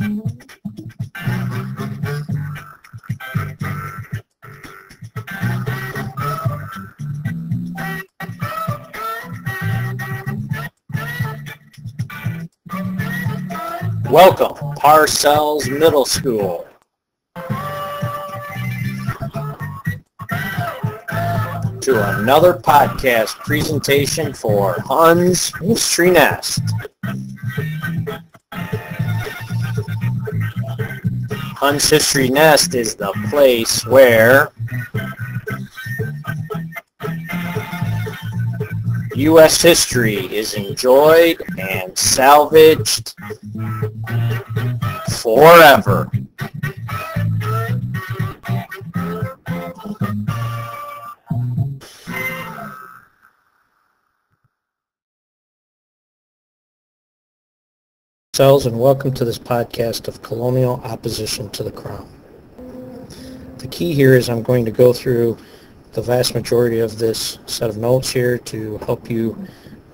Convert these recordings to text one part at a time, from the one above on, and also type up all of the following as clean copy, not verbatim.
Welcome, Parcells Middle School. To another podcast presentation for Huns History Nest. Huns History Nest is the place where U.S. history is enjoyed and salvaged forever. And welcome to this podcast of Colonial Opposition to the Crown. The key here is I'm going to go through the vast majority of this set of notes here to help you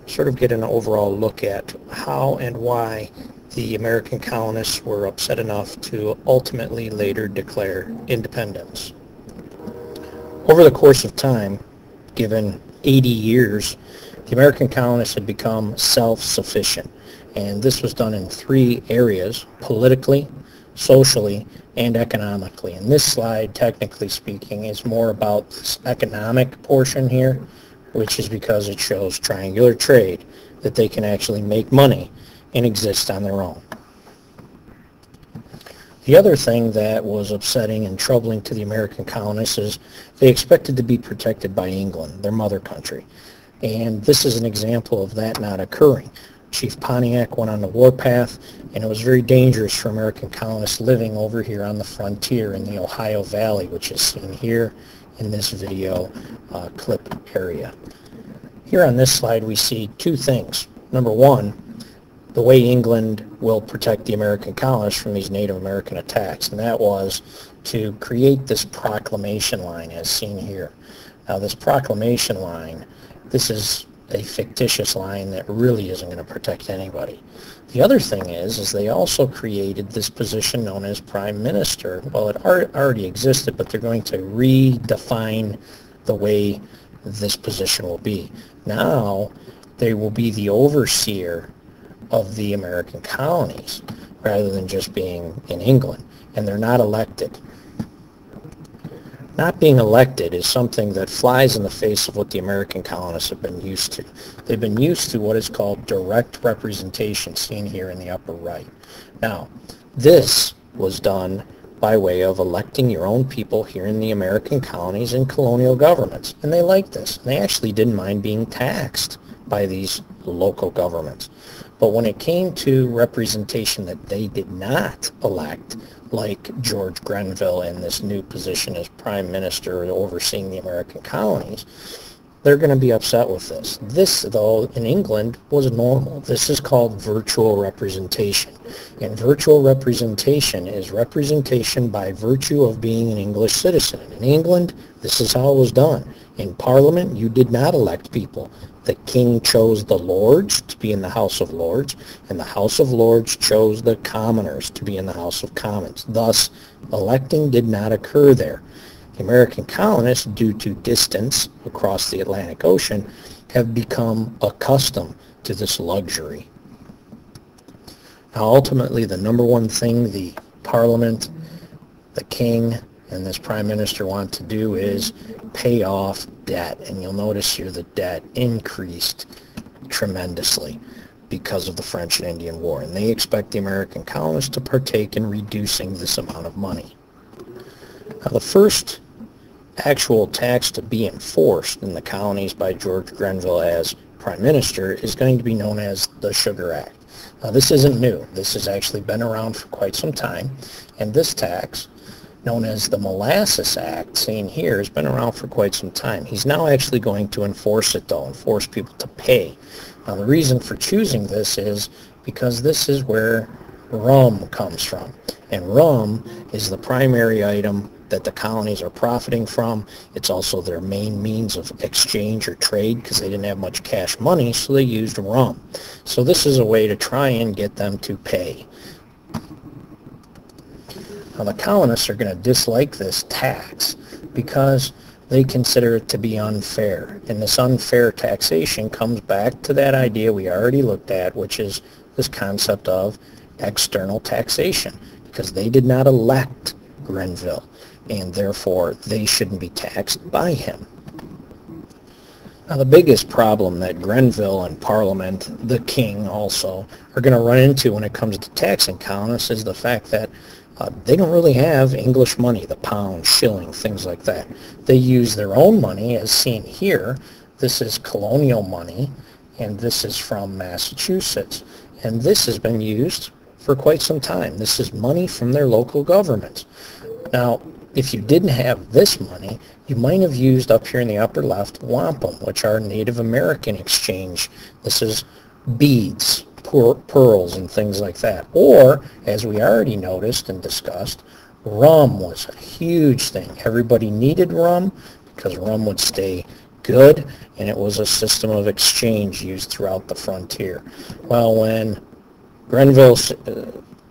sort of get an overall look at how and why the American colonists were upset enough to ultimately later declare independence. Over the course of time, given 80 years, the American colonists had become self-sufficient. And this was done in three areas: politically, socially, and economically. And this slide, technically speaking, is more about this economic portion here, which is because it shows triangular trade, that they can actually make money and exist on their own. The other thing that was upsetting and troubling to the American colonists is they expected to be protected by England, their mother country. And this is an example of that not occurring. Chief Pontiac went on the warpath, and it was very dangerous for American colonists living over here on the frontier in the Ohio Valley, which is seen here in this video clip area. Here on this slide we see two things. Number one, the way England will protect the American colonists from these Native American attacks, and that was to create this Proclamation Line as seen here. Now this Proclamation Line, this is a fictitious line that really isn't going to protect anybody. The other thing is they also created this position known as Prime Minister. Well, it already existed, but they're going to redefine the way this position will be. Now, they will be the overseer of the American colonies rather than just being in England, and they're not elected. Not being elected is something that flies in the face of what the American colonists have been used to. They've been used to what is called direct representation, seen here in the upper right. Now, this was done by way of electing your own people here in the American colonies and colonial governments. And they liked this. They actually didn't mind being taxed by these local governments. But when it came to representation that they did not elect, like George Grenville in this new position as Prime Minister overseeing the American colonies, they're going to be upset with this. This, though, in England was normal. This is called virtual representation. And virtual representation is representation by virtue of being an English citizen. In England, this is how it was done. In Parliament, you did not elect people. The king chose the lords to be in the House of Lords, and the House of Lords chose the commoners to be in the House of Commons. Thus, electing did not occur there. The American colonists, due to distance across the Atlantic Ocean, have become accustomed to this luxury. Now, ultimately, the number one thing the Parliament, the king, and this Prime Minister want to do is pay off debt. And you'll notice here the debt increased tremendously because of the French and Indian War. And they expect the American colonists to partake in reducing this amount of money. Now, the first actual tax to be enforced in the colonies by George Grenville as Prime Minister is going to be known as the Sugar Act. Now, this isn't new. This has actually been around for quite some time. And this tax, known as the Molasses Act, seen here, has been around for quite some time. He's now actually going to enforce it, though, and force people to pay. Now, the reason for choosing this is because this is where rum comes from. And rum is the primary item that the colonies are profiting from. It's also their main means of exchange or trade because they didn't have much cash money, so they used rum. So this is a way to try and get them to pay. Now the colonists are going to dislike this tax because they consider it to be unfair. And this unfair taxation comes back to that idea we already looked at, which is this concept of external taxation, because they did not elect Grenville, and therefore they shouldn't be taxed by him. Now the biggest problem that Grenville and Parliament, the king also, are going to run into when it comes to taxing colonists is the fact that they don't really have English money, the pound, shilling, things like that. They use their own money, as seen here. This is colonial money, and this is from Massachusetts. And this has been used for quite some time. This is money from their local governments. Now, if you didn't have this money, you might have used up here in the upper left wampum, which are Native American exchange. This is beads, pearls, and things like that. Or, as we already noticed and discussed, rum was a huge thing. Everybody needed rum because rum would stay good, and it was a system of exchange used throughout the frontier. Well, when Grenville's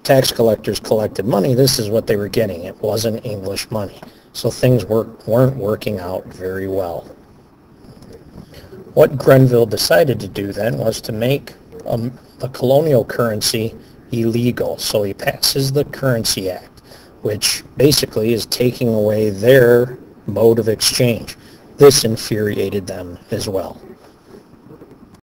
tax collectors collected money, this is what they were getting. It wasn't English money. So things weren't working out very well. What Grenville decided to do then was to make the colonial currency illegal. So he passes the Currency Act, which basically is taking away their mode of exchange. This infuriated them as well.